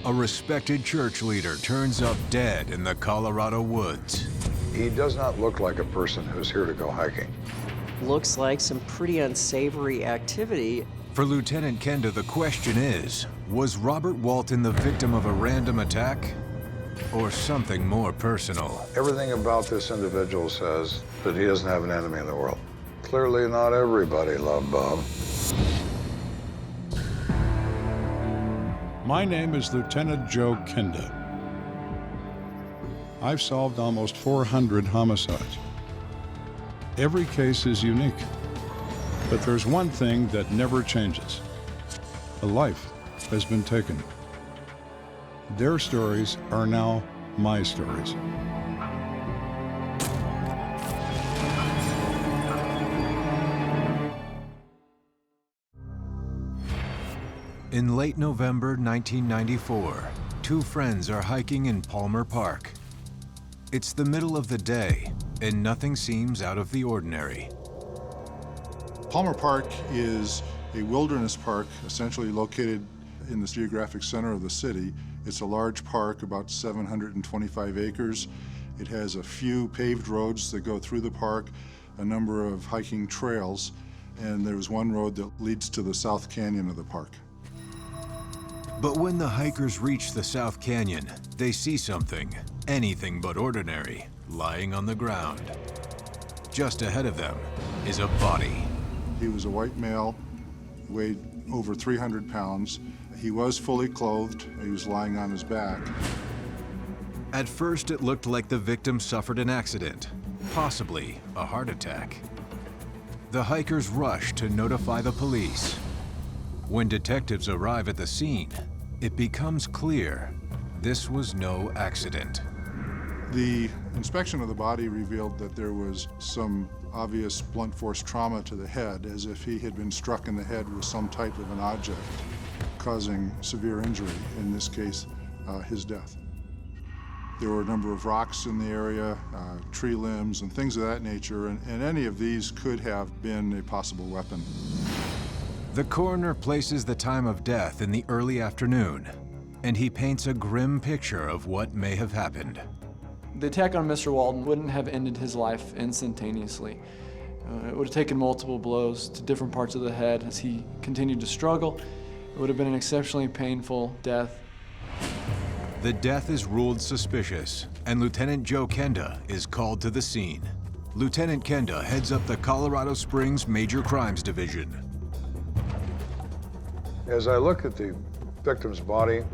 A respected church leader turns up dead in the Colorado woods. He does not look like a person who's here to go hiking. Looks like some pretty unsavory activity. For Lieutenant Kenda, the question is, was Robert Walton the victim of a random attack or something more personal? Everything about this individual says that he doesn't have an enemy in the world. Clearly not everybody loved Bob. My name is Lieutenant Joe Kenda. I've solved almost 400 homicides. Every case is unique, but there's one thing that never changes. A life has been taken. Their stories are now my stories. In late November 1994, two friends are hiking in Palmer Park. It's the middle of the day, and nothing seems out of the ordinary. Palmer Park is a wilderness park essentially located in the geographic center of the city. It's a large park, about 725 acres. It has a few paved roads that go through the park, a number of hiking trails, and there's one road that leads to the South Canyon of the park. But when the hikers reach the South Canyon, they see something, anything but ordinary, lying on the ground. Just ahead of them is a body. He was a white male, weighed over 300 pounds. He was fully clothed. He was lying on his back. At first, it looked like the victim suffered an accident, possibly a heart attack. The hikers rush to notify the police. When detectives arrive at the scene, it becomes clear this was no accident. The inspection of the body revealed that there was some obvious blunt force trauma to the head, as if he had been struck in the head with some type of an object, causing severe injury, in this case, his death. There were a number of rocks in the area, tree limbs, and things of that nature, and any of these could have been a possible weapon. The coroner places the time of death in the early afternoon, and he paints a grim picture of what may have happened. The attack on Mr. Walton wouldn't have ended his life instantaneously. It would have taken multiple blows to different parts of the head as he continued to struggle. It would have been an exceptionally painful death. The death is ruled suspicious, and Lieutenant Joe Kenda is called to the scene. Lieutenant Kenda heads up the Colorado Springs Major Crimes Division. As I look at the victim's body,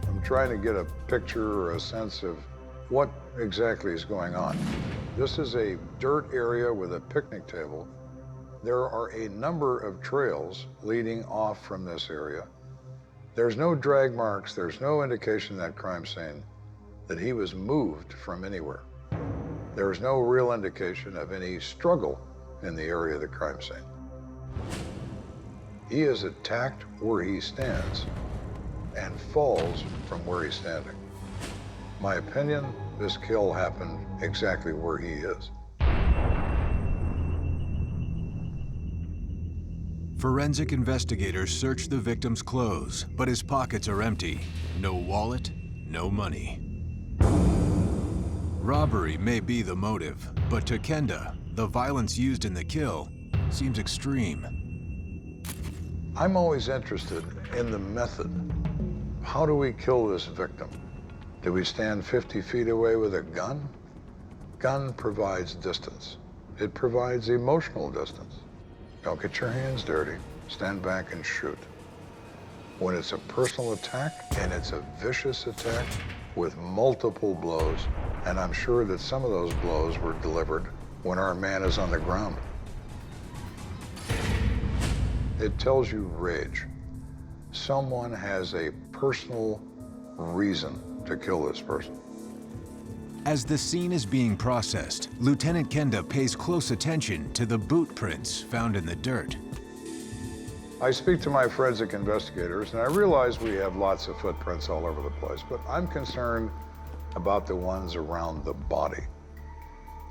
I'm trying to get a picture or a sense of what exactly is going on. This is a dirt area with a picnic table. There are a number of trails leading off from this area. There's no drag marks, there's no indication in that crime scene that he was moved from anywhere. There is no real indication of any struggle in the area of the crime scene. He is attacked where he stands and falls from where he's standing. My opinion, this kill happened exactly where he is. Forensic investigators search the victim's clothes, but his pockets are empty. No wallet, no money. Robbery may be the motive, but to Kenda, the violence used in the kill seems extreme. I'm always interested in the method. How do we kill this victim? Do we stand 50 feet away with a gun? Gun provides distance. It provides emotional distance. Don't get your hands dirty. Stand back and shoot. When it's a personal attack, and it's a vicious attack with multiple blows, and I'm sure that some of those blows were delivered when our man is on the ground. It tells you rage. Someone has a personal reason to kill this person. As the scene is being processed, Lieutenant Kenda pays close attention to the boot prints found in the dirt. I speak to my forensic investigators, and I realize we have lots of footprints all over the place, but I'm concerned about the ones around the body.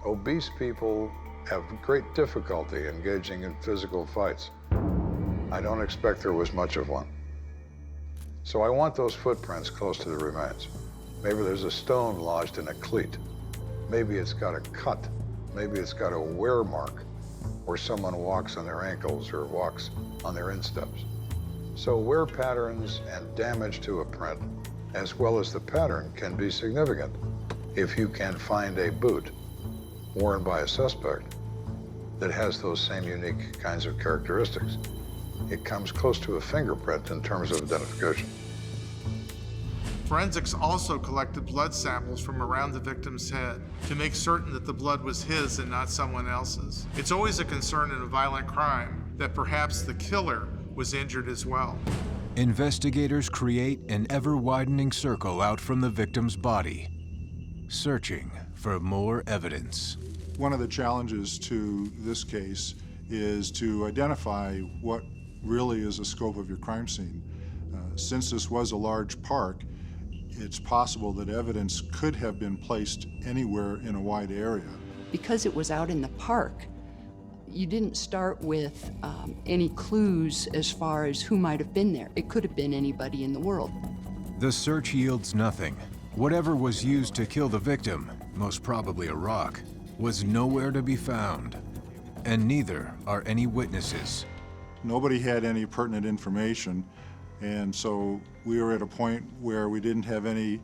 Obese people have great difficulty engaging in physical fights. I don't expect there was much of one. So I want those footprints close to the remains. Maybe there's a stone lodged in a cleat. Maybe it's got a cut. Maybe it's got a wear mark where someone walks on their ankles or walks on their insteps. So wear patterns and damage to a print, as well as the pattern, can be significant if you can find a boot worn by a suspect that has those same unique kinds of characteristics. It comes close to a fingerprint in terms of identification. Forensics also collected blood samples from around the victim's head to make certain that the blood was his and not someone else's. It's always a concern in a violent crime that perhaps the killer was injured as well. Investigators create an ever-widening circle out from the victim's body, searching for more evidence. One of the challenges to this case is to identify what really is the scope of your crime scene. Since this was a large park, it's possible that evidence could have been placed anywhere in a wide area. Because it was out in the park, you didn't start with any clues as far as who might have been there. It could have been anybody in the world. The search yields nothing. Whatever was used to kill the victim, most probably a rock, was nowhere to be found. And neither are any witnesses. Nobody had any pertinent information, and so we were at a point where we didn't have any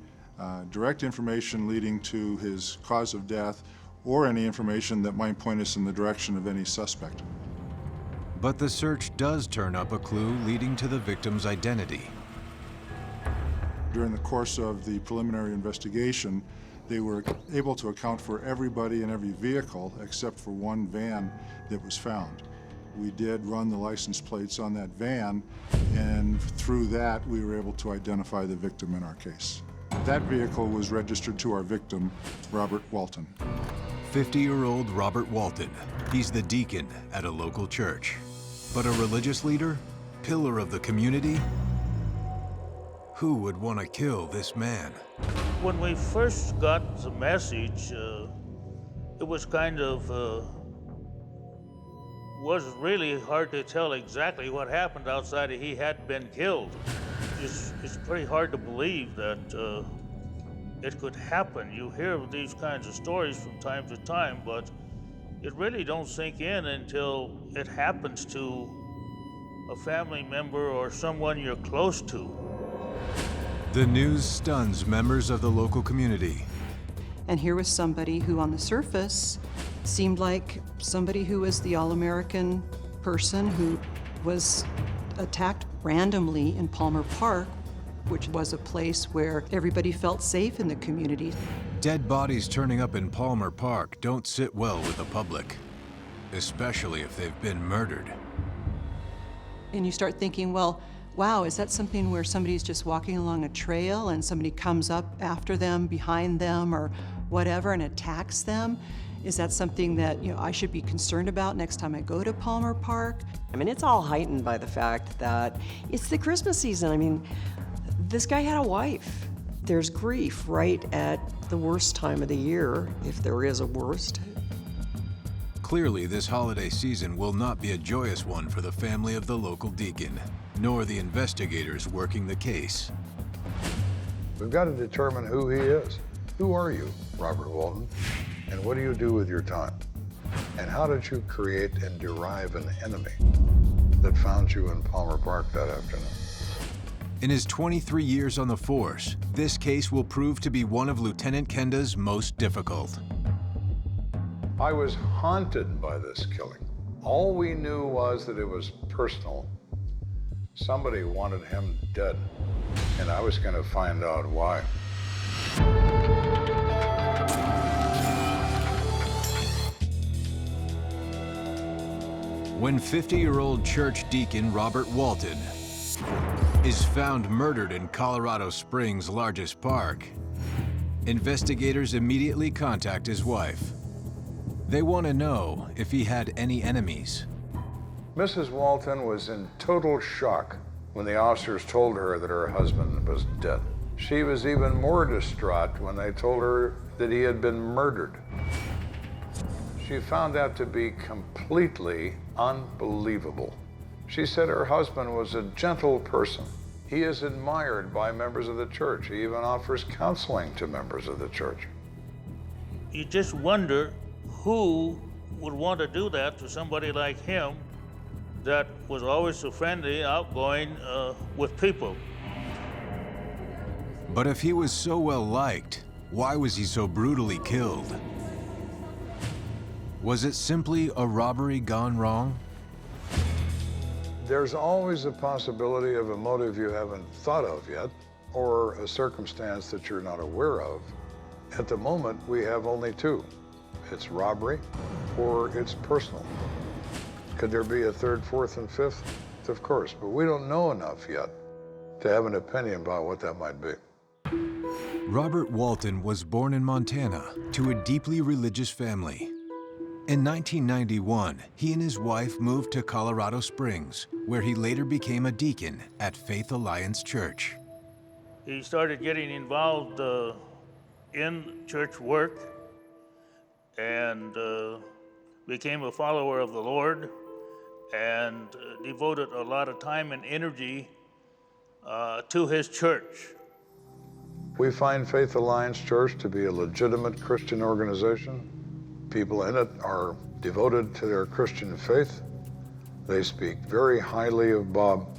direct information leading to his cause of death or any information that might point us in the direction of any suspect. But the search does turn up a clue leading to the victim's identity. During the course of the preliminary investigation, they were able to account for everybody in every vehicle except for one van that was found. We did run the license plates on that van, and through that, we were able to identify the victim in our case. That vehicle was registered to our victim, Robert Walton. 50-year-old Robert Walton. He's the deacon at a local church. But a religious leader? Pillar of the community? Who would want to kill this man? When we first got the message, it was kind of, was really hard to tell exactly what happened outside of he had been killed. It's pretty hard to believe that it could happen. You hear of these kinds of stories from time to time, but it really don't sink in until it happens to a family member or someone you're close to. The news stuns members of the local community. And here was somebody who on the surface seemed like somebody who was the all-American person who was attacked randomly in Palmer Park, which was a place where everybody felt safe in the community. Dead bodies turning up in Palmer Park don't sit well with the public, especially if they've been murdered. And you start thinking, well, wow, is that something where somebody's just walking along a trail and somebody comes up after them, behind them, or whatever, and attacks them? Is that something that, I should be concerned about next time I go to Palmer Park? I mean, it's all heightened by the fact that it's the Christmas season. I mean, this guy had a wife. There's grief right at the worst time of the year, if there is a worst. Clearly, this holiday season will not be a joyous one for the family of the local deacon, nor the investigators working the case. We've got to determine who he is. Who are you, Robert Walton? And what do you do with your time? And how did you create and derive an enemy that found you in Palmer Park that afternoon? In his 23 years on the force, this case will prove to be one of Lieutenant Kenda's most difficult. I was haunted by this killing. All we knew was that it was personal. Somebody wanted him dead, and I was going to find out why. When 50-year-old church deacon Robert Walton is found murdered in Colorado Springs' largest park, investigators immediately contact his wife. They want to know if he had any enemies. Mrs. Walton was in total shock when the officers told her that her husband was dead. She was even more distraught when they told her that he had been murdered. She found that to be completely unbelievable. She said her husband was a gentle person. He is admired by members of the church. He even offers counseling to members of the church. You just wonder who would want to do that to somebody like him that was always so friendly, outgoing with people. But if he was so well liked, why was he so brutally killed? Was it simply a robbery gone wrong? There's always a possibility of a motive you haven't thought of yet, or a circumstance that you're not aware of. At the moment, we have only two. It's robbery, or it's personal. Could there be a third, fourth, and fifth? Of course, but we don't know enough yet to have an opinion about what that might be. Robert Walton was born in Montana to a deeply religious family. In 1991, he and his wife moved to Colorado Springs, where he later became a deacon at Faith Alliance Church. He started getting involved in church work and became a follower of the Lord and devoted a lot of time and energy to his church. We find Faith Alliance Church to be a legitimate Christian organization. People in it are devoted to their Christian faith. They speak very highly of Bob.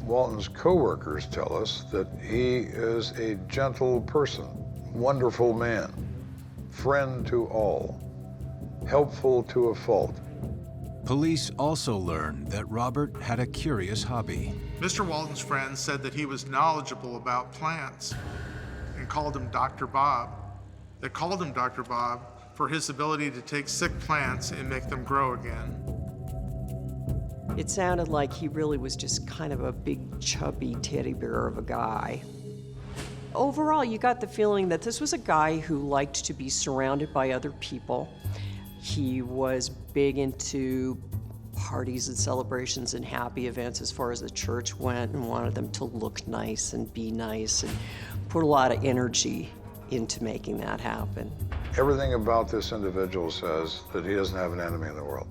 Walton's co-workers tell us that he is a gentle person, wonderful man, friend to all, helpful to a fault. Police also learned that Robert had a curious hobby. Mr. Walton's friends said that he was knowledgeable about plants and called him Dr. Bob. They called him Dr. Bob for his ability to take sick plants and make them grow again. It sounded like he really was just kind of a big, chubby teddy bear of a guy. Overall, you got the feeling that this was a guy who liked to be surrounded by other people. He was big into parties and celebrations and happy events as far as the church went, and wanted them to look nice and be nice and put a lot of energy into making that happen. Everything about this individual says that he doesn't have an enemy in the world.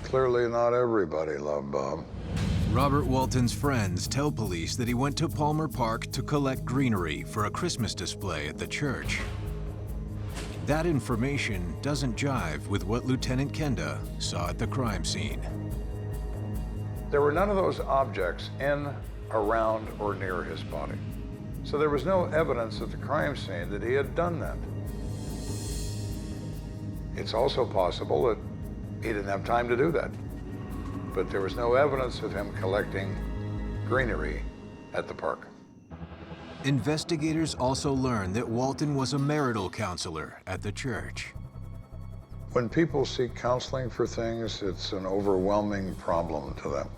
Clearly not everybody loved Bob. Robert Walton's friends tell police that he went to Palmer Park to collect greenery for a Christmas display at the church. That information doesn't jive with what Lieutenant Kenda saw at the crime scene. There were none of those objects in, around, or near his body. So there was no evidence at the crime scene that he had done that. It's also possible that he didn't have time to do that. But there was no evidence of him collecting greenery at the park. Investigators also learned that Walton was a marital counselor at the church. When people seek counseling for things, it's an overwhelming problem to them.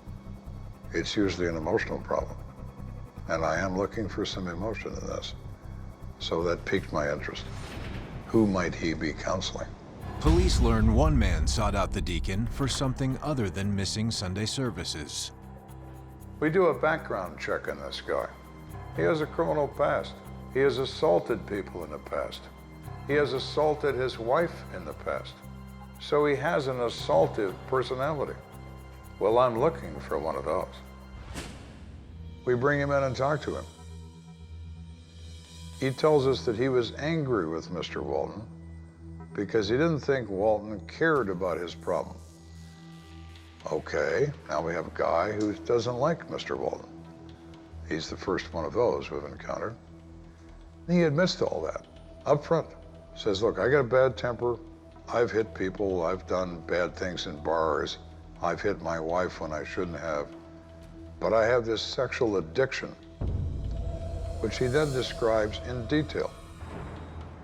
It's usually an emotional problem. And I am looking for some emotion in this. So that piqued my interest. Who might he be counseling? Police learned one man sought out the deacon for something other than missing Sunday services. We do a background check on this guy. He has a criminal past. He has assaulted people in the past. He has assaulted his wife in the past. So he has an assaultive personality. Well, I'm looking for one of those. We bring him in and talk to him. He tells us that he was angry with Mr. Walton because he didn't think Walton cared about his problem. Okay, now we have a guy who doesn't like Mr. Walton. He's the first one of those we've encountered. He admits to all that up front. Says, look, I got a bad temper. I've hit people. I've done bad things in bars. I've hit my wife when I shouldn't have. But I have this sexual addiction, which he then describes in detail.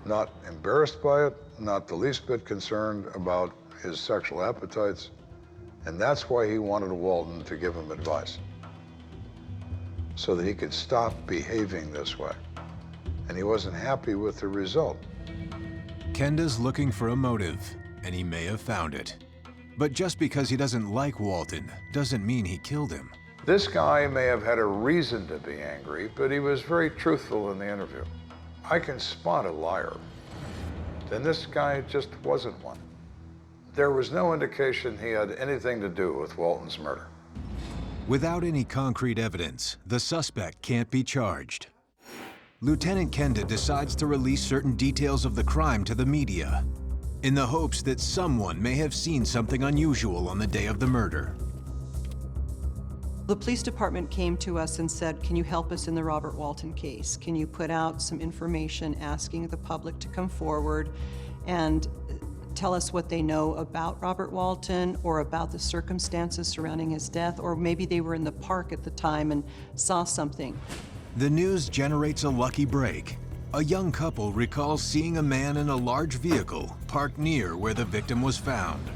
Not embarrassed by it, not the least bit concerned about his sexual appetites, and that's why he wanted Walton to give him advice, so that he could stop behaving this way. And he wasn't happy with the result. Kenda's looking for a motive, and he may have found it. But just because he doesn't like Walton doesn't mean he killed him. This guy may have had a reason to be angry, but he was very truthful in the interview. I can spot a liar. Then this guy just wasn't one. There was no indication he had anything to do with Walton's murder. Without any concrete evidence, the suspect can't be charged. Lieutenant Kenda decides to release certain details of the crime to the media, in the hopes that someone may have seen something unusual on the day of the murder. The police department came to us and said, can you help us in the Robert Walton case? Can you put out some information asking the public to come forward and tell us what they know about Robert Walton or about the circumstances surrounding his death, or maybe they were in the park at the time and saw something. The news generates a lucky break. A young couple recalls seeing a man in a large vehicle parked near where the victim was found.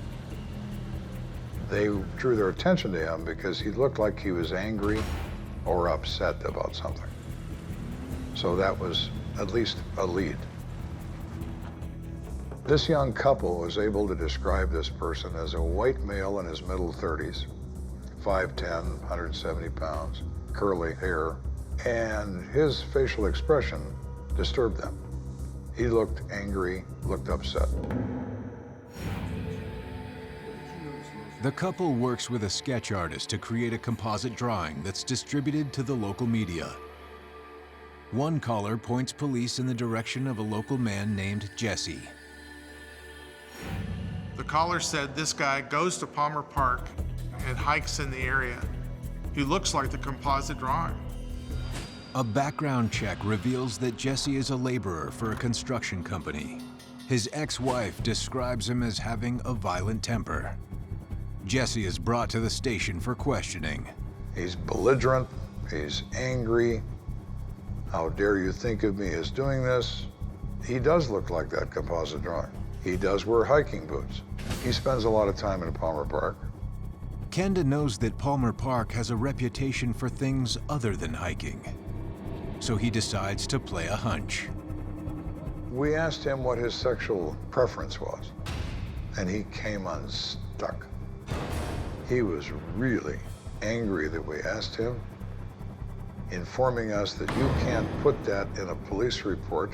They drew their attention to him because he looked like he was angry or upset about something. So that was at least a lead. This young couple was able to describe this person as a white male in his middle 30s, 5'10", 170 pounds, curly hair, and his facial expression disturbed them. He looked angry, looked upset. The couple works with a sketch artist to create a composite drawing that's distributed to the local media. One caller points police in the direction of a local man named Jesse. The caller said this guy goes to Palmer Park and hikes in the area. He looks like the composite drawing. A background check reveals that Jesse is a laborer for a construction company. His ex-wife describes him as having a violent temper. Jesse is brought to the station for questioning. He's belligerent, he's angry. How dare you think of me as doing this? He does look like that composite drawing. He does wear hiking boots. He spends a lot of time in Palmer Park. Kenda knows that Palmer Park has a reputation for things other than hiking, so he decides to play a hunch. We asked him what his sexual preference was, and he came unstuck. He was really angry that we asked him, informing us that you can't put that in a police report.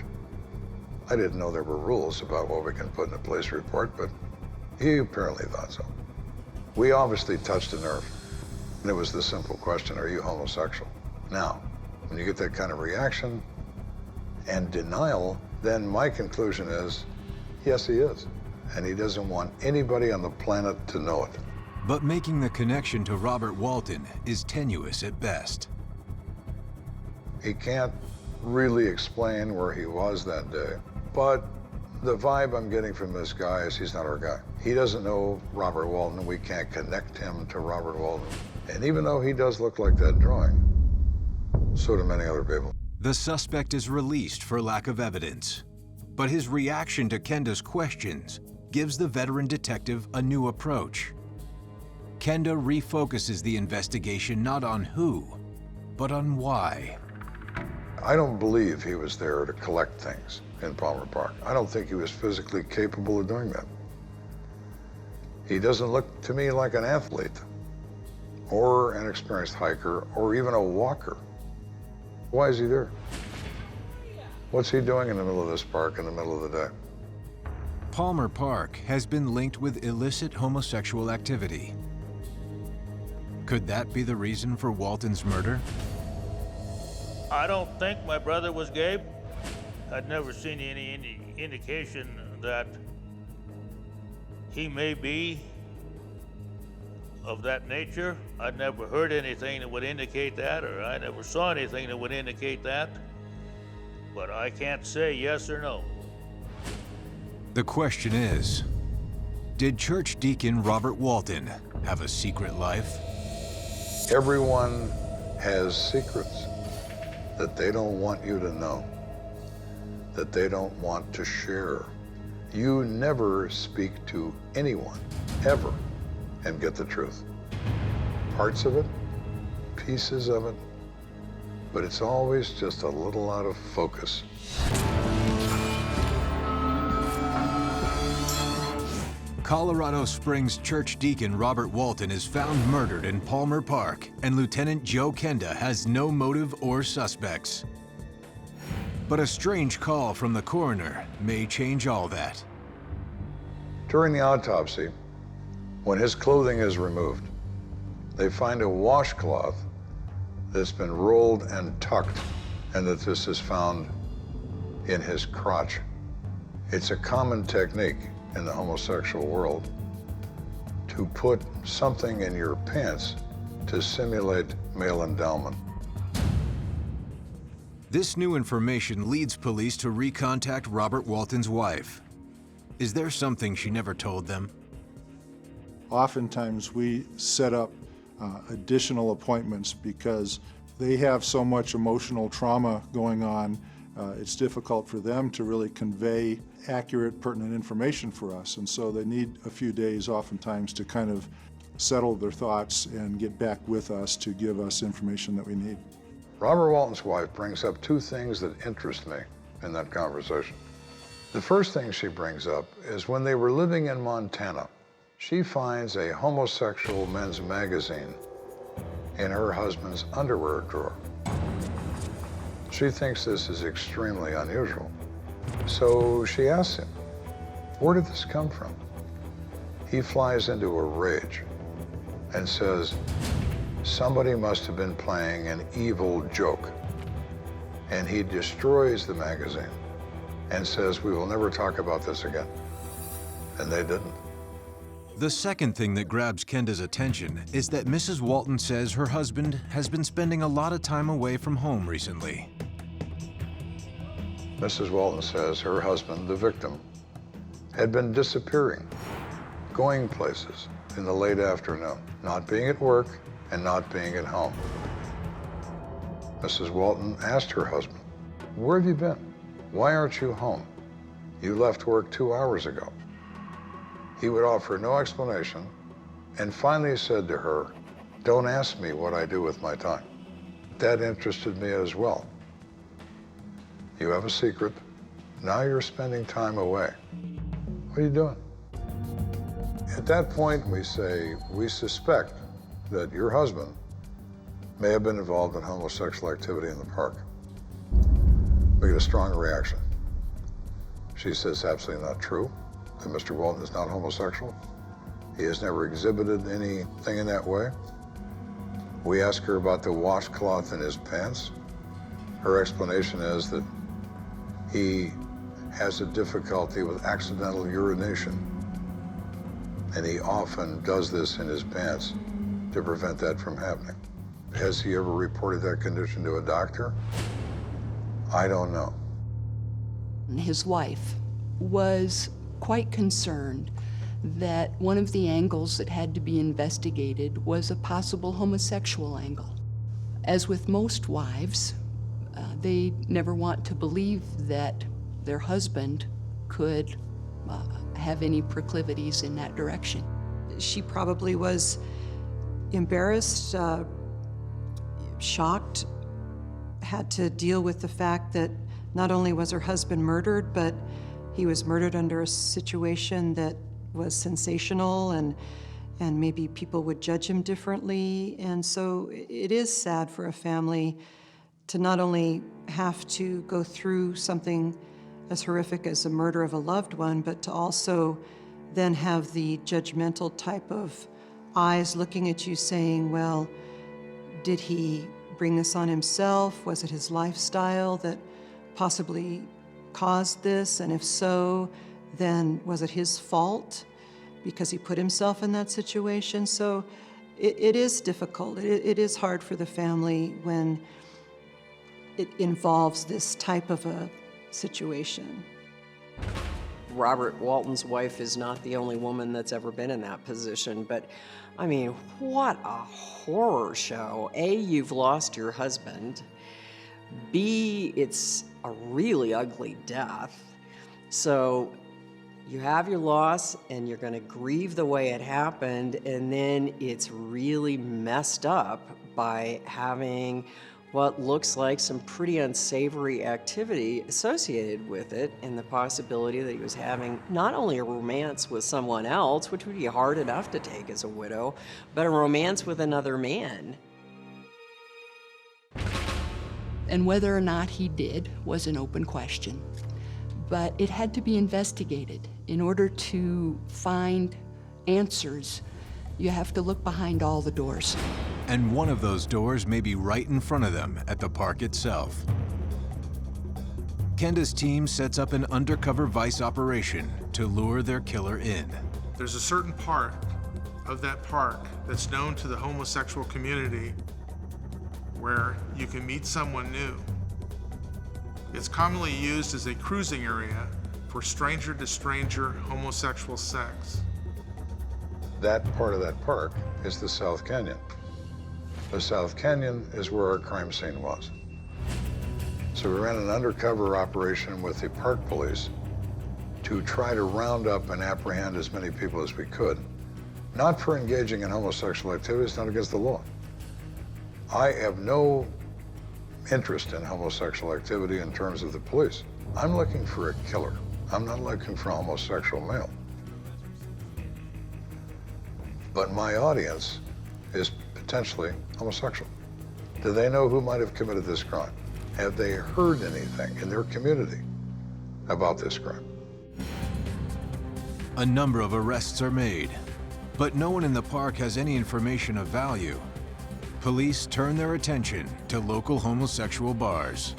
I didn't know there were rules about what we can put in a police report, but he apparently thought so. We obviously touched a nerve, and it was the simple question, are you homosexual? Now, when you get that kind of reaction and denial, then my conclusion is, yes, he is. And he doesn't want anybody on the planet to know it. But making the connection to Robert Walton is tenuous at best. He can't really explain where he was that day, but the vibe I'm getting from this guy is he's not our guy. He doesn't know Robert Walton. We can't connect him to Robert Walton. And even though he does look like that drawing, so do many other people. The suspect is released for lack of evidence, but his reaction to Kenda's questions gives the veteran detective a new approach. Kenda refocuses the investigation not on who, but on why. I don't believe he was there to collect things in Palmer Park. I don't think he was physically capable of doing that. He doesn't look to me like an athlete, or an experienced hiker, or even a walker. Why is he there? What's he doing in the middle of this park in the middle of the day? Palmer Park has been linked with illicit homosexual activity. Could that be the reason for Walton's murder? I don't think my brother was gay. I'd never seen any indication that he may be of that nature. I'd never heard anything that would indicate that, or I never saw anything that would indicate that. But I can't say yes or no. The question is, did church deacon Robert Walton have a secret life? Everyone has secrets that they don't want you to know, that they don't want to share. You never speak to anyone, ever, and get the truth. Parts of it, pieces of it, but it's always just a little out of focus. Colorado Springs church deacon Robert Walton is found murdered in Palmer Park, and Lieutenant Joe Kenda has no motive or suspects. But a strange call from the coroner may change all that. During the autopsy, when his clothing is removed, They find a washcloth that's been rolled and tucked, and that this is found in his crotch. It's a common technique in the homosexual world to put something in your pants to simulate male endowment. This new information leads police to recontact Robert Walton's wife. Is there something she never told them? Oftentimes we set up additional appointments because they have so much emotional trauma going on. It's difficult for them to really convey accurate, pertinent information for us, and so they need a few days oftentimes to kind of settle their thoughts and get back with us to give us information that we need. Robert Walton's wife brings up two things that interest me in that conversation. The first thing she brings up is when they were living in Montana, she finds a homosexual men's magazine in her husband's underwear drawer. She thinks this is extremely unusual. So she asks him, where did this come from? He flies into a rage and says, somebody must have been playing an evil joke. And he destroys the magazine and says, we will never talk about this again. And they didn't. The second thing that grabs Kenda's attention is that Mrs. Walton says her husband has been spending a lot of time away from home recently. Mrs. Walton says her husband, the victim, had been disappearing, going places in the late afternoon, not being at work and not being at home. Mrs. Walton asked her husband, where have you been? Why aren't you home? You left work 2 hours ago. He would offer no explanation and finally said to her, don't ask me what I do with my time. That interested me as well. You have a secret. Now you're spending time away. What are you doing? At that point, we say, we suspect that your husband may have been involved in homosexual activity in the park. We get a strong reaction. She says absolutely not true, that Mr. Walton is not homosexual. He has never exhibited anything in that way. We ask her about the washcloth in his pants. Her explanation is that he has a difficulty with accidental urination, and he often does this in his pants to prevent that from happening. Has he ever reported that condition to a doctor? I don't know. His wife was quite concerned that one of the angles that had to be investigated was a possible homosexual angle. As with most wives, they never want to believe that their husband could have any proclivities in that direction. She probably was embarrassed, shocked, had to deal with the fact that not only was her husband murdered, but he was murdered under a situation that was sensational, and maybe people would judge him differently. And so it is sad for a family to not only have to go through something as horrific as the murder of a loved one, but to also then have the judgmental type of eyes looking at you saying, well, did he bring this on himself? Was it his lifestyle that possibly caused this? And if so, then was it his fault because he put himself in that situation? So it is difficult. It is hard for the family when it involves this type of a situation. Robert Walton's wife is not the only woman that's ever been in that position, but I mean, what a horror show. A, you've lost your husband. B, it's a really ugly death. So you have your loss and you're going to grieve the way it happened, and then it's really messed up by having what looks like some pretty unsavory activity associated with it, and the possibility that he was having not only a romance with someone else, which would be hard enough to take as a widow, but a romance with another man. And whether or not he did was an open question. But it had to be investigated. In order to find answers, You have to look behind all the doors. And one of those doors may be right in front of them at the park itself. Kenda's team sets up an undercover vice operation to lure their killer in. There's a certain part of that park that's known to the homosexual community where you can meet someone new. It's commonly used as a cruising area for stranger-to-stranger homosexual sex. That part of that park is the South Canyon. The South Canyon is where our crime scene was. So we ran an undercover operation with the park police to try to round up and apprehend as many people as we could, not for engaging in homosexual activities, not against the law. I have no interest in homosexual activity in terms of the police. I'm looking for a killer. I'm not looking for a homosexual male. But my audience is potentially homosexual. Do they know who might have committed this crime? Have they heard anything in their community about this crime? A number of arrests are made, but no one in the park has any information of value. Police turn their attention to local homosexual bars.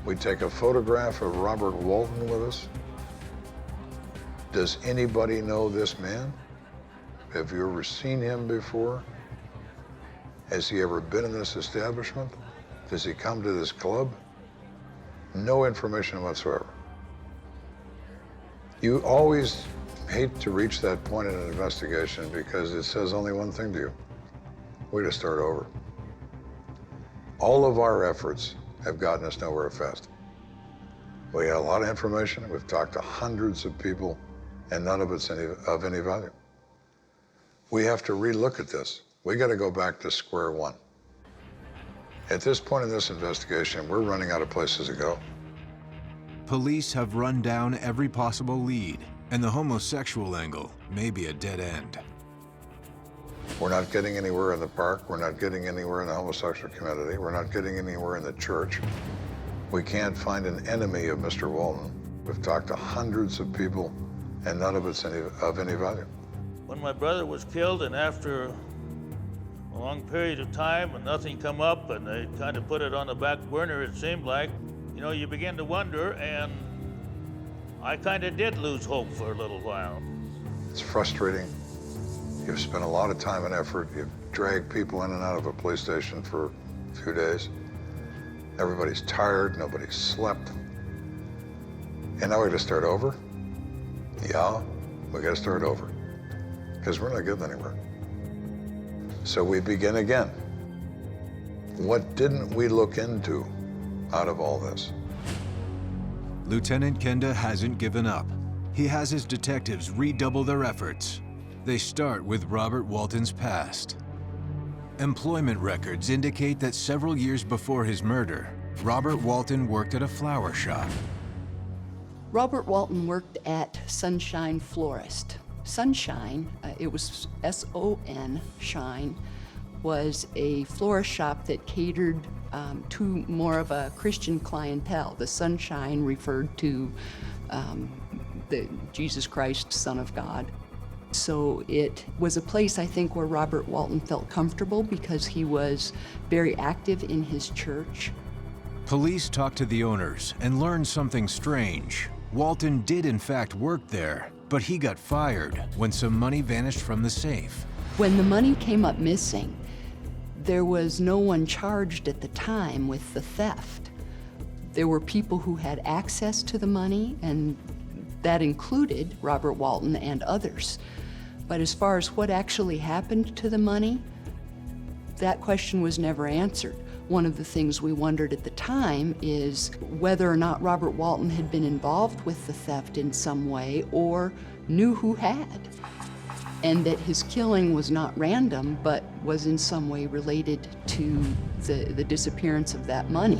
We take a photograph of Robert Walton with us. Does anybody know this man? Have you ever seen him before? Has he ever been in this establishment? Does he come to this club? No information whatsoever. You always hate to reach that point in an investigation because it says only one thing to you. We just start over. All of our efforts have gotten us nowhere fast. We had a lot of information. We've talked to hundreds of people, and none of it's of any value. We have to relook at this. We got to go back to square one. At this point in this investigation, we're running out of places to go. Police have run down every possible lead, and the homosexual angle may be a dead end. We're not getting anywhere in the park. We're not getting anywhere in the homosexual community. We're not getting anywhere in the church. We can't find an enemy of Mr. Walton. We've talked to hundreds of people, and none of it's of any value. When my brother was killed, and after a long period of time and nothing come up, and they kind of put it on the back burner, it seemed like, you know, you begin to wonder, and I kind of did lose hope for a little while. It's frustrating. You've spent a lot of time and effort. You've dragged people in and out of a police station for a few days. Everybody's tired, nobody's slept. And now we gotta start over? Yeah, we gotta start over. Because we're not getting anywhere. So we begin again. What didn't we look into out of all this? Lieutenant Kenda hasn't given up. He has his detectives redouble their efforts. They start with Robert Walton's past. Employment records indicate that several years before his murder, Robert Walton worked at a flower shop. Robert Walton worked at Sunshine Florist. Sunshine, it was S-O-N, Shine, was a florist shop that catered to more of a Christian clientele. The Sunshine referred to the Jesus Christ, Son of God. So it was a place, I think, where Robert Walton felt comfortable because he was very active in his church. Police talked to the owners and learned something strange. Walton did in fact work there, but he got fired when some money vanished from the safe. When the money came up missing, there was no one charged at the time with the theft. There were people who had access to the money, and that included Robert Walton and others. But as far as what actually happened to the money, that question was never answered. One of the things we wondered at the time is whether or not Robert Walton had been involved with the theft in some way or knew who had, and that his killing was not random but was in some way related to the disappearance of that money.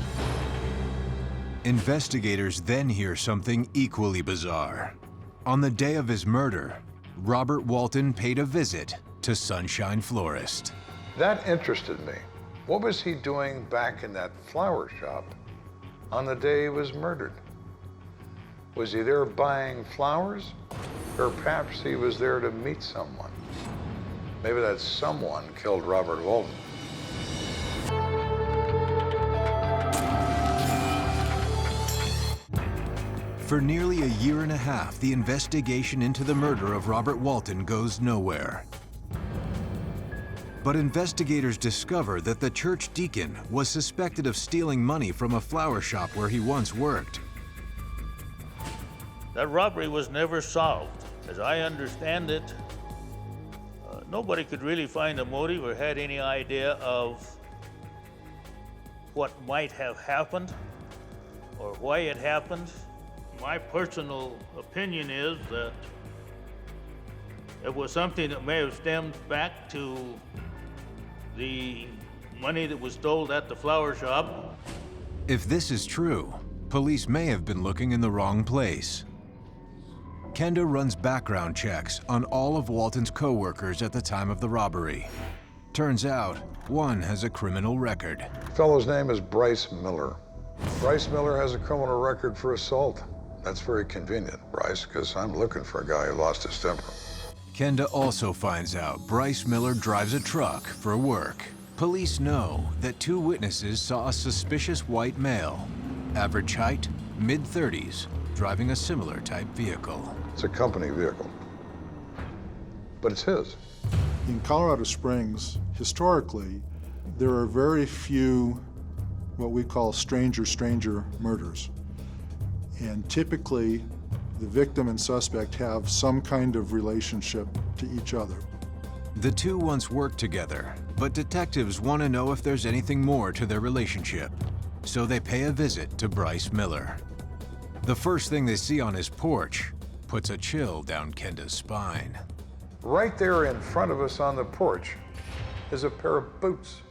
Investigators then hear something equally bizarre. On the day of his murder, Robert Walton paid a visit to Sunshine Florist. That interested me. What was he doing back in that flower shop on the day he was murdered? Was he there buying flowers? Or perhaps he was there to meet someone? Maybe that someone killed Robert Walton. For nearly a year and a half, the investigation into the murder of Robert Walton goes nowhere. But investigators discover that the church deacon was suspected of stealing money from a flower shop where he once worked. That robbery was never solved. As I understand it, nobody could really find a motive or had any idea of what might have happened or why it happened. My personal opinion is that it was something that may have stemmed back to the money that was stole at the flower shop. If this is true, police may have been looking in the wrong place. Kenda runs background checks on all of Walton's co-workers at the time of the robbery. Turns out, one has a criminal record. The fellow's name is Bryce Miller. Bryce Miller has a criminal record for assault. That's very convenient, Bryce, because I'm looking for a guy who lost his temper. Kenda also finds out Bryce Miller drives a truck for work. Police know that two witnesses saw a suspicious white male, average height, mid-30s, driving a similar type vehicle. It's a company vehicle, but it's his. In Colorado Springs, historically, there are very few what we call stranger-stranger murders. And typically, the victim and suspect have some kind of relationship to each other. The two once worked together, but detectives want to know if there's anything more to their relationship. So they pay a visit to Bryce Miller. The first thing they see on his porch puts a chill down Kenda's spine. Right there in front of us on the porch is a pair of boots.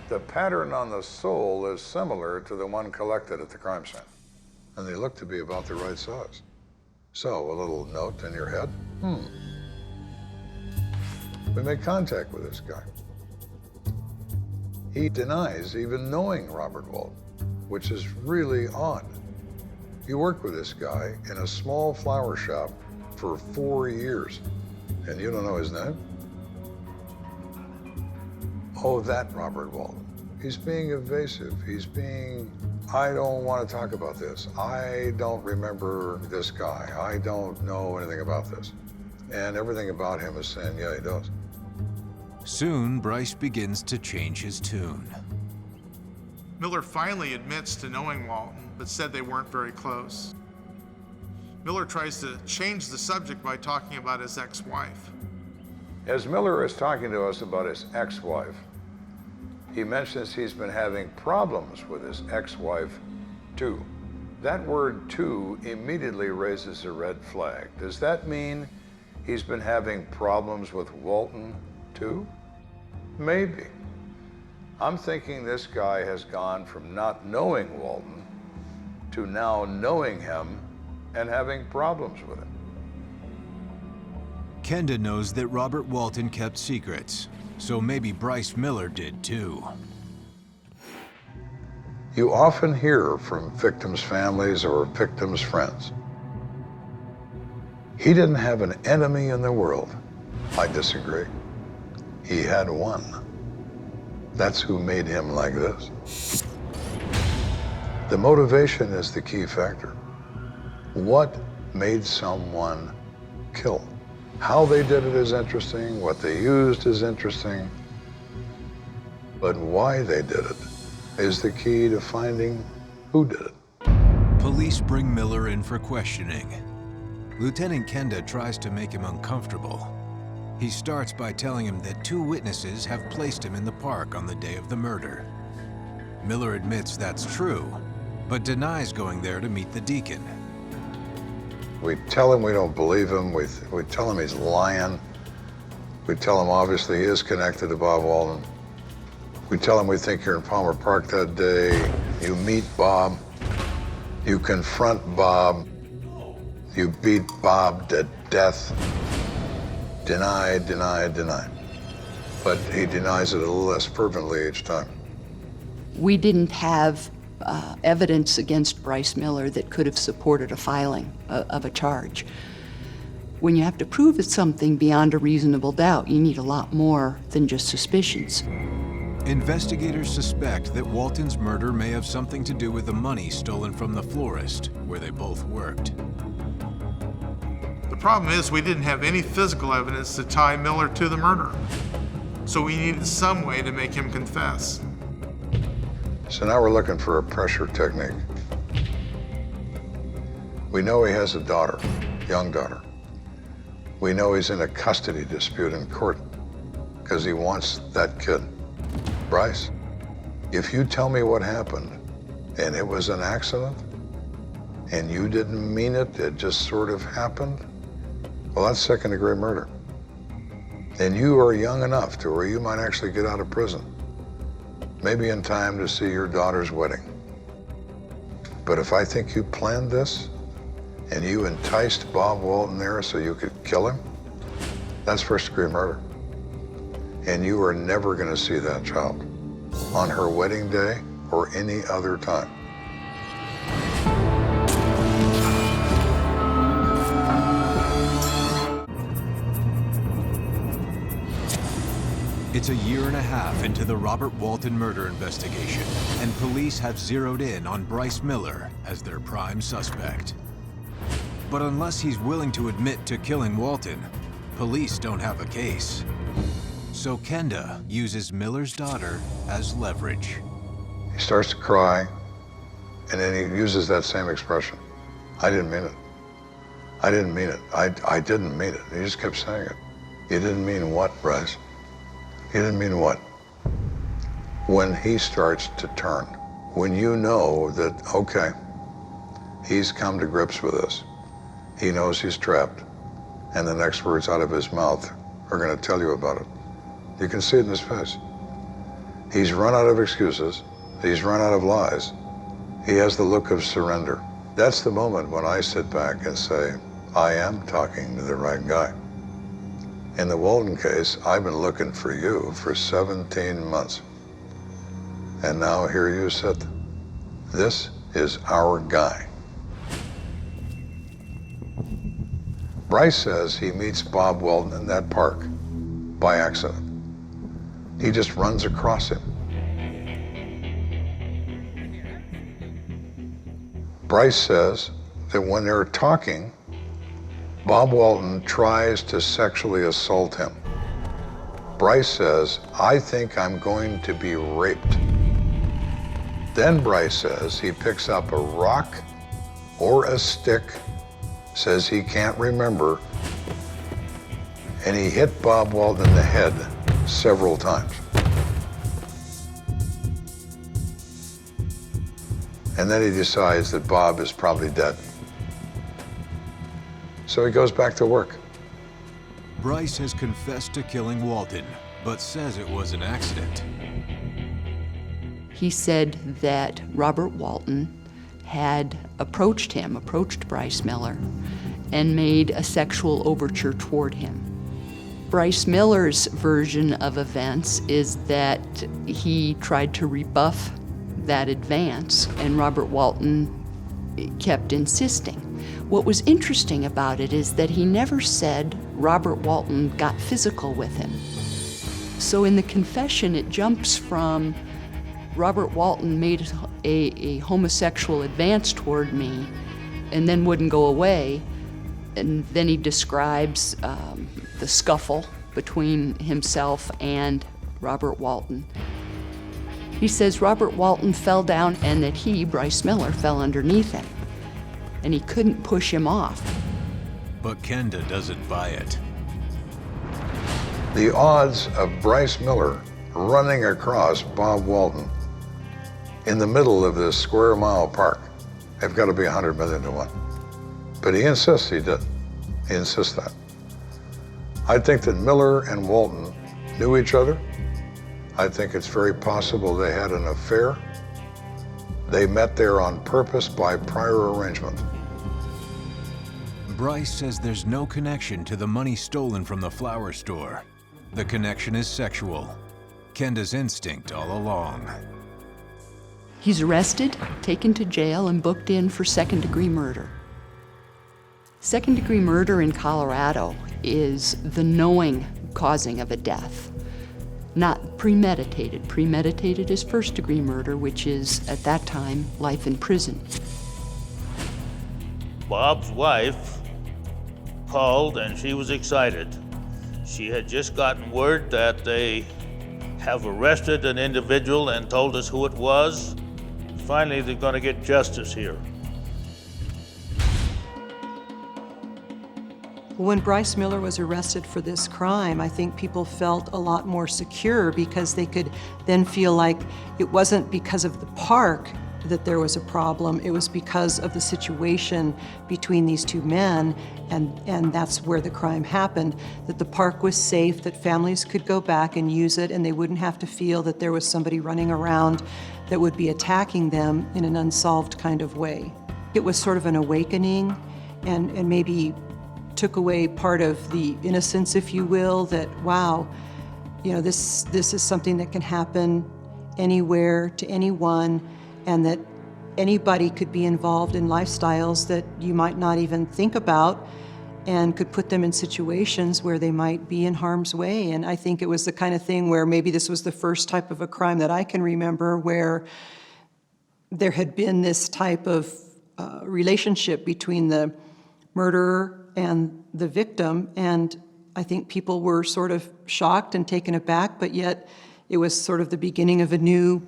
The pattern on the sole is similar to the one collected at the crime scene, and they look to be about the right size. So, a little note in your head, We made contact with this guy. He denies even knowing Robert Walton, which is really odd. You worked with this guy in a small flower shop for 4 years, and you don't know his name? Oh, that Robert Walton. He's being evasive. He's being, I don't want to talk about this. I don't remember this guy. I don't know anything about this. And everything about him is saying, yeah, he does. Soon, Bryce begins to change his tune. Miller finally admits to knowing Walton, but said they weren't very close. Miller tries to change the subject by talking about his ex-wife. As Miller is talking to us about his ex-wife, he mentions he's been having problems with his ex-wife, too. That word, too, immediately raises a red flag. Does that mean he's been having problems with Walton, too? Maybe. I'm thinking this guy has gone from not knowing Walton to now knowing him and having problems with him. Kenda knows that Robert Walton kept secrets, so maybe Bryce Miller did too. You often hear from victims' families or victims' friends, he didn't have an enemy in the world. I disagree. He had one. That's who made him like this. The motivation is the key factor. What made someone kill? How they did it is interesting, what they used is interesting, but why they did it is the key to finding who did it. Police bring Miller in for questioning. Lieutenant Kenda tries to make him uncomfortable. He starts by telling him that two witnesses have placed him in the park on the day of the murder. Miller admits that's true, but denies going there to meet the deacon. We tell him we don't believe him. We tell him he's lying. We tell him obviously he is connected to Bob Walton. We tell him we think you're in Palmer Park that day. You meet Bob. You confront Bob. You beat Bob to death. Deny, deny, deny. But he denies it a little less fervently each time. We didn't have evidence against Bryce Miller that could have supported a filing of a charge. When you have to prove it's something beyond a reasonable doubt, you need a lot more than just suspicions. Investigators suspect that Walton's murder may have something to do with the money stolen from the florist, where they both worked. The problem is we didn't have any physical evidence to tie Miller to the murder. So we needed some way to make him confess. So now we're looking for a pressure technique. We know he has a daughter, young daughter. We know he's in a custody dispute in court because he wants that kid. Bryce, if you tell me what happened and it was an accident and you didn't mean it, it just sort of happened, well, that's second-degree murder. And you are young enough to where you might actually get out of prison, maybe in time to see your daughter's wedding. But if I think you planned this and you enticed Bob Walton there so you could kill him, that's first-degree murder. And you are never going to see that child on her wedding day or any other time. It's a year and a half into the Robert Walton murder investigation, and police have zeroed in on Bryce Miller as their prime suspect. But unless he's willing to admit to killing Walton, police don't have a case. So Kenda uses Miller's daughter as leverage. He starts to cry, and then he uses that same expression. I didn't mean it. I didn't mean it. I didn't mean it. He just kept saying it. You didn't mean what, Bryce? You didn't mean what? When he starts to turn, when you know that, okay, he's come to grips with this, he knows he's trapped, and the next words out of his mouth are going to tell you about it. You can see it in his face. He's run out of excuses. He's run out of lies. He has the look of surrender. That's the moment when I sit back and say, I am talking to the right guy. In the Walton case, I've been looking for you for 17 months. And now here you sit. This is our guy. Bryce says he meets Bob Walton in that park by accident. He just runs across him. Bryce says that when they're talking, Bob Walton tries to sexually assault him. Bryce says, I think I'm going to be raped. Then Bryce says he picks up a rock or a stick, says he can't remember, and he hit Bob Walton in the head several times. And then he decides that Bob is probably dead. So he goes back to work. Bryce has confessed to killing Walton, but says it was an accident. He said that Robert Walton had approached Bryce Miller, and made a sexual overture toward him. Bryce Miller's version of events is that he tried to rebuff that advance, and Robert Walton kept insisting. What was interesting about it is that he never said Robert Walton got physical with him. So in the confession, it jumps from Robert Walton made a homosexual advance toward me and then wouldn't go away, and then he describes the scuffle between himself and Robert Walton. He says Robert Walton fell down and that he, Bryce Miller, fell underneath him, and he couldn't push him off. But Kenda doesn't buy it. The odds of Bryce Miller running across Bob Walton in the middle of this square-mile park have got to be 100 million to 1. But he insists he did. He insists that. I think that Miller and Walton knew each other. I think it's very possible they had an affair. They met there on purpose by prior arrangement. Bryce says there's no connection to the money stolen from the flower store. The connection is sexual. Kenda's instinct all along. He's arrested, taken to jail, and booked in for second-degree murder. Second-degree murder in Colorado is the knowing causing of a death, not premeditated. Premeditated is first-degree murder, which is, at that time, life in prison. Bob's wife called and she was excited. She had just gotten word that they have arrested an individual and told us who it was. Finally, they're going to get justice here. When Bryce Miller was arrested for this crime, I think people felt a lot more secure because they could then feel like it wasn't because of the park that there was a problem, it was because of the situation between these two men, and that's where the crime happened, that the park was safe, that families could go back and use it, and they wouldn't have to feel that there was somebody running around that would be attacking them in an unsolved kind of way. It was sort of an awakening, and maybe took away part of the innocence, if you will, that, wow, you know, this is something that can happen anywhere to anyone, and that anybody could be involved in lifestyles that you might not even think about, and could put them in situations where they might be in harm's way. And I think it was the kind of thing where maybe this was the first type of a crime that I can remember where there had been this type of relationship between the murderer and the victim, and I think people were sort of shocked and taken aback, but yet it was sort of the beginning of a new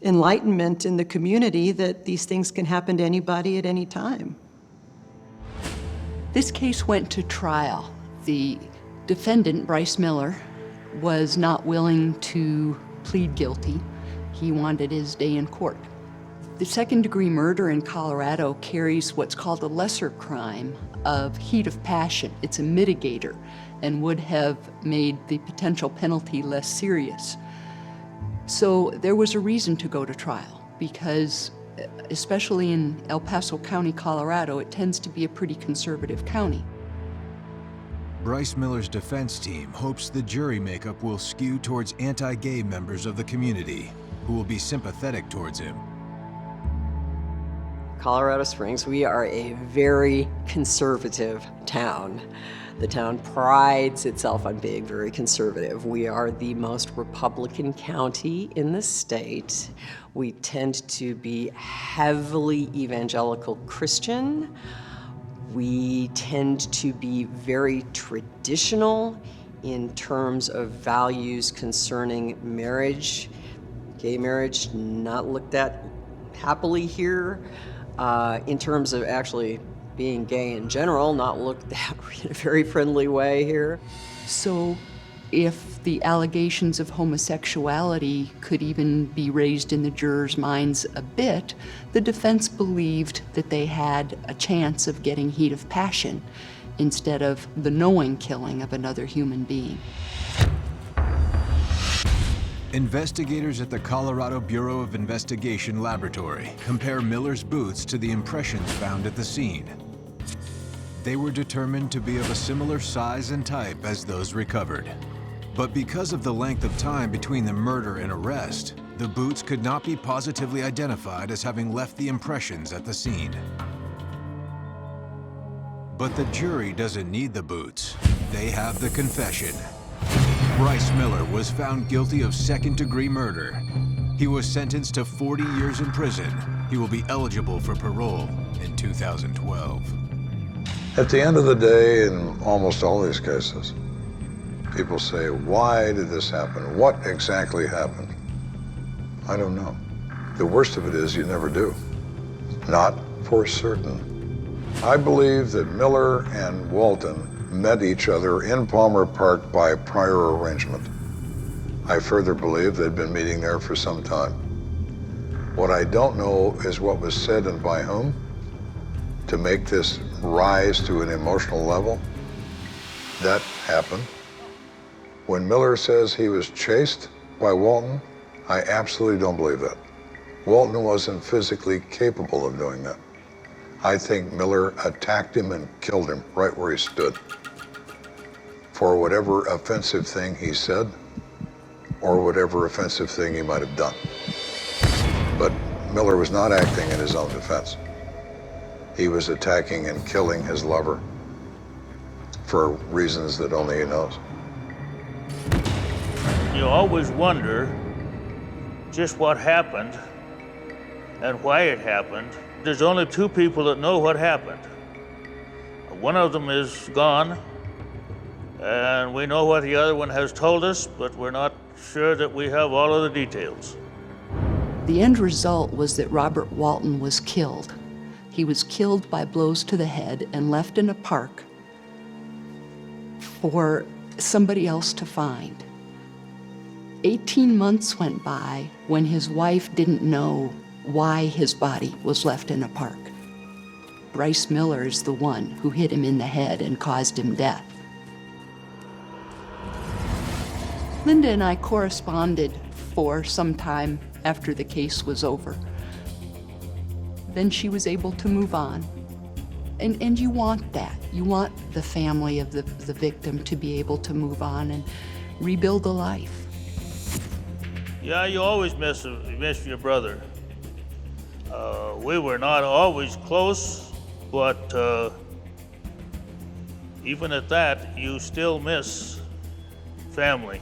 enlightenment in the community that these things can happen to anybody at any time. This case went to trial. The defendant, Bryce Miller, was not willing to plead guilty. He wanted his day in court. The second-degree murder in Colorado carries what's called a lesser crime of heat of passion. It's a mitigator and would have made the potential penalty less serious. So there was a reason to go to trial because, especially in El Paso County, Colorado, it tends to be a pretty conservative county. Bryce Miller's defense team hopes the jury makeup will skew towards anti-gay members of the community who will be sympathetic towards him. Colorado Springs, we are a very conservative town. The town prides itself on being very conservative. We are the most Republican county in the state. We tend to be heavily evangelical Christian. We tend to be very traditional in terms of values concerning marriage. Gay marriage, not looked at happily here. In terms of actually being gay in general, not looked at in a very friendly way here. So if the allegations of homosexuality could even be raised in the jurors' minds a bit, the defense believed that they had a chance of getting heat of passion instead of the knowing killing of another human being. Investigators at the Colorado Bureau of Investigation Laboratory compare Miller's boots to the impressions found at the scene. They were determined to be of a similar size and type as those recovered. But because of the length of time between the murder and arrest, the boots could not be positively identified as having left the impressions at the scene. But the jury doesn't need the boots. They have the confession. Bryce Miller was found guilty of second-degree murder. He was sentenced to 40 years in prison. He will be eligible for parole in 2012. At the end of the day, in almost all these cases, people say, why did this happen? What exactly happened? I don't know. The worst of it is you never do. Not for certain. I believe that Miller and Walton met each other in Palmer Park by prior arrangement. I further believe they'd been meeting there for some time. What I don't know is what was said and by whom to make this rise to an emotional level. That happened. When Miller says he was chased by Walton, I absolutely don't believe that. Walton wasn't physically capable of doing that. I think Miller attacked him and killed him right where he stood, for whatever offensive thing he said or whatever offensive thing he might have done. But Miller was not acting in his own defense. he was attacking and killing his lover for reasons that only he knows. You always wonder just what happened and why it happened. There's only two people that know what happened. One of them is gone, and we know what the other one has told us, but we're not sure that we have all of the details. The end result was that Robert Walton was killed. He was killed by blows to the head and left in a park for somebody else to find. 18 months went by when his wife didn't know why his body was left in a park. Bryce Miller is the one who hit him in the head and caused him death. Linda and I corresponded for some time after the case was over. Then she was able to move on. And you want that. You want the family of the victim to be able to move on and rebuild a life. Yeah, you always miss your brother. We were not always close, but even at that, you still miss family.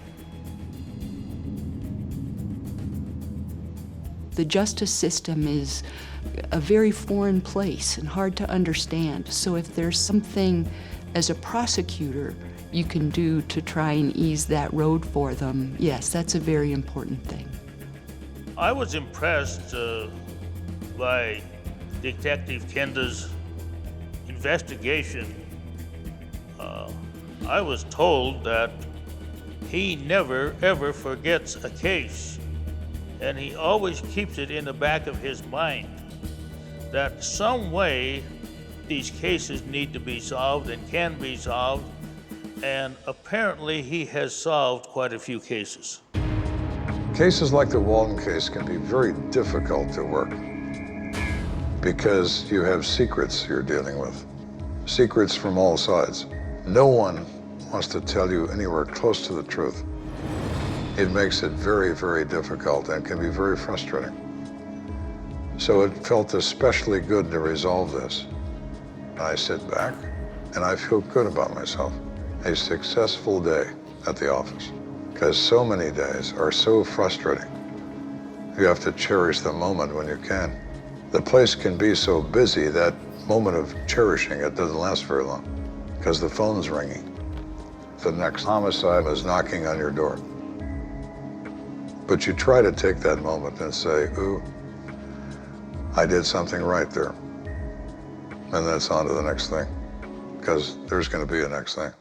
The justice system is a very foreign place and hard to understand. So if there's something as a prosecutor you can do to try and ease that road for them, yes, that's a very important thing. I was impressed by Detective Kenda's investigation. I was told that he never, ever forgets a case, and he always keeps it in the back of his mind that some way these cases need to be solved and can be solved, and apparently he has solved quite a few cases. Cases like the Walton case can be very difficult to work because you have secrets you're dealing with, secrets from all sides. No one wants to tell you anywhere close to the truth. It makes it very, very difficult and can be very frustrating. So it felt especially good to resolve this. I sit back and I feel good about myself. A successful day at the office, because so many days are so frustrating. You have to cherish the moment when you can. The place can be so busy that moment of cherishing it doesn't last very long because the phone's ringing. The next homicide is knocking on your door. But you try to take that moment and say, ooh, I did something right there. And that's on to the next thing, because there's going to be a next thing.